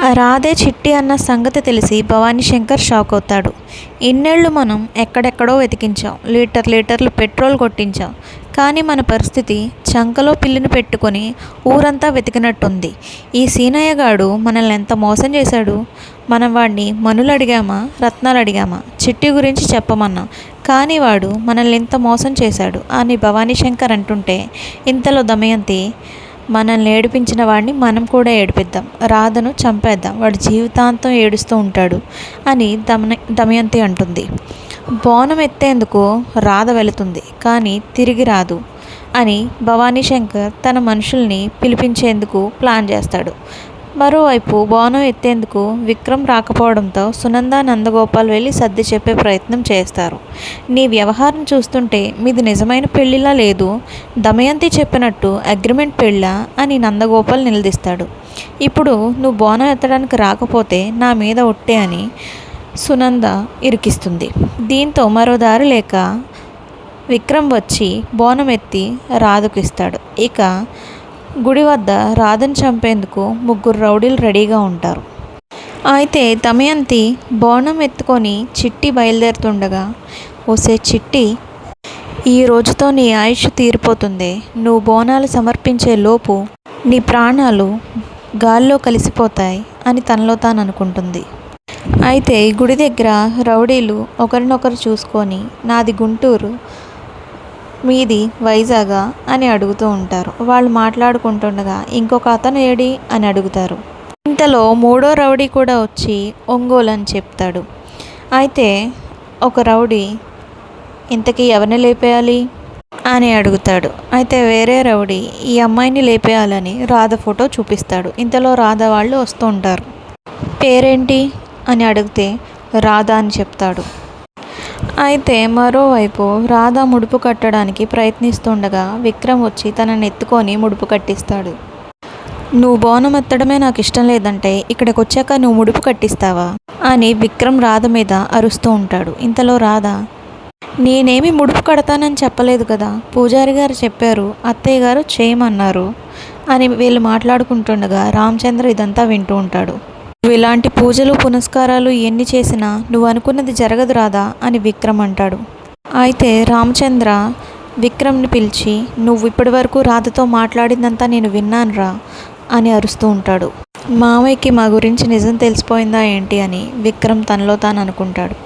రాధే చిట్టి అన్న సంగతి తెలిసి భవానీశంకర్ షాక్ అవుతాడు. ఇన్నేళ్ళు మనం ఎక్కడెక్కడో వెతికించాం, లీటర్లు పెట్రోల్ కొట్టించాం. కానీ మన పరిస్థితి చంకలో పిల్లిని పెట్టుకొని ఊరంతా వెతికినట్టుంది. ఈ సీనయ్యగాడు మనల్ని ఎంత మోసం చేశాడు. మనం వాడిని మనులు అడిగామా, రత్నాలు అడిగామా, చిట్టి గురించి చెప్పమన్నాం. కానీ వాడు మనల్ని ఇంత మోసం చేశాడు అని భవానీశంకర్ అంటుంటే, ఇంతలో దమయంతి, మనల్ని ఏడిపించిన వాడిని మనం కూడా ఏడిపిద్దాం, రాధను చంపేద్దాం, వాడు జీవితాంతం ఏడుస్తూ ఉంటాడు అని దమయంతి అంటుంది. బోనం ఎత్తేందుకు రాధ వెళుతుంది, కానీ తిరిగి రాదు అని భవానీశంకర్ తన మనుషుల్ని పిలిపించేందుకు ప్లాన్ చేస్తాడు. మరోవైపు బోనం ఎత్తేందుకు విక్రమ్ రాకపోవడంతో సునంద, నందగోపాల్ వెళ్ళి సర్ది చెప్పే ప్రయత్నం చేస్తారు. నీ వ్యవహారం చూస్తుంటే మీది నిజమైన పెళ్లిలా లేదు, దమయంతి చెప్పినట్టు అగ్రిమెంట్ పెళ్ళా అని నందగోపాల్ నిలదీస్తాడు. ఇప్పుడు నువ్వు బోనం ఎత్తడానికి రాకపోతే నా మీద ఒట్టే అని సునంద ఇరికిస్తుంది. దీంతో మరో దారి లేక విక్రమ్ వచ్చి బోనం ఎత్తి రాధకు ఇస్తాడు. ఇక గుడి వద్ద రాధను చంపేందుకు 3 రౌడీలు రెడీగా ఉంటారు. అయితే దమయంతి బోనం ఎత్తుకొని చిట్టి బయలుదేరుతుండగా, ఓసే చిట్టి, ఈ రోజుతో నీ ఆయుష్ తీరిపోతుంది. నువ్వు బోనాలు సమర్పించే లోపు నీ ప్రాణాలు గాల్లో కలిసిపోతాయి అని తనలో తాను అనుకుంటుంది. అయితే గుడి దగ్గర రౌడీలు ఒకరినొకరు చూసుకొని, నాది గుంటూరు, మీది వైజాగా అని అడుగుతూ ఉంటారు. వాళ్ళు మాట్లాడుకుంటుండగా ఇంకొక అతను ఏడి అని అడుగుతారు. ఇంతలో 3వ రౌడీ కూడా వచ్చి ఒంగోలు అని చెప్తాడు. అయితే ఒక రౌడీ, ఇంతకీ ఎవరిని లేపేయాలి అని అడుగుతాడు. అయితే వేరే రౌడీ ఈ అమ్మాయిని లేపేయాలని రాధ ఫోటో చూపిస్తాడు. ఇంతలో రాధ వాళ్ళు వస్తూ ఉంటారు. పేరేంటి అని అడిగితే రాధ అని చెప్తాడు. అయితే మరోవైపు రాధ ముడుపు కట్టడానికి ప్రయత్నిస్తుండగా విక్రమ్ వచ్చి తనని ఎత్తుకొని ముడుపు కట్టిస్తాడు. నువ్వు బోనం ఎత్తడమే నాకు ఇష్టం లేదంటే ఇక్కడికి వచ్చాక నువ్వు ముడుపు కట్టిస్తావా అని విక్రమ్ రాధ మీద అరుస్తూ ఉంటాడు. ఇంతలో రాధ, నేనేమి ముడుపు కడతానని చెప్పలేదు కదా, పూజారి గారు చెప్పారు, అత్తయ్య గారు చేయమన్నారు అని వీళ్ళు మాట్లాడుకుంటుండగా రామచంద్ర ఇదంతా వింటూ ఉంటాడు. నువ్వు ఇలాంటి పూజలు పునస్కారాలు ఎన్ని చేసినా నువ్వు అనుకున్నది జరగదు రాదా అని విక్రమ్ అంటాడు. అయితే రామచంద్ర విక్రమ్ని పిలిచి, నువ్వు ఇప్పటి వరకు రాధతో మాట్లాడిందంతా నేను విన్నానురా అని అరుస్తూ ఉంటాడు. మామయ్యకి మా గురించి నిజం తెలిసిపోయిందా ఏంటి అని విక్రమ్ తనలో తాను అనుకుంటాడు.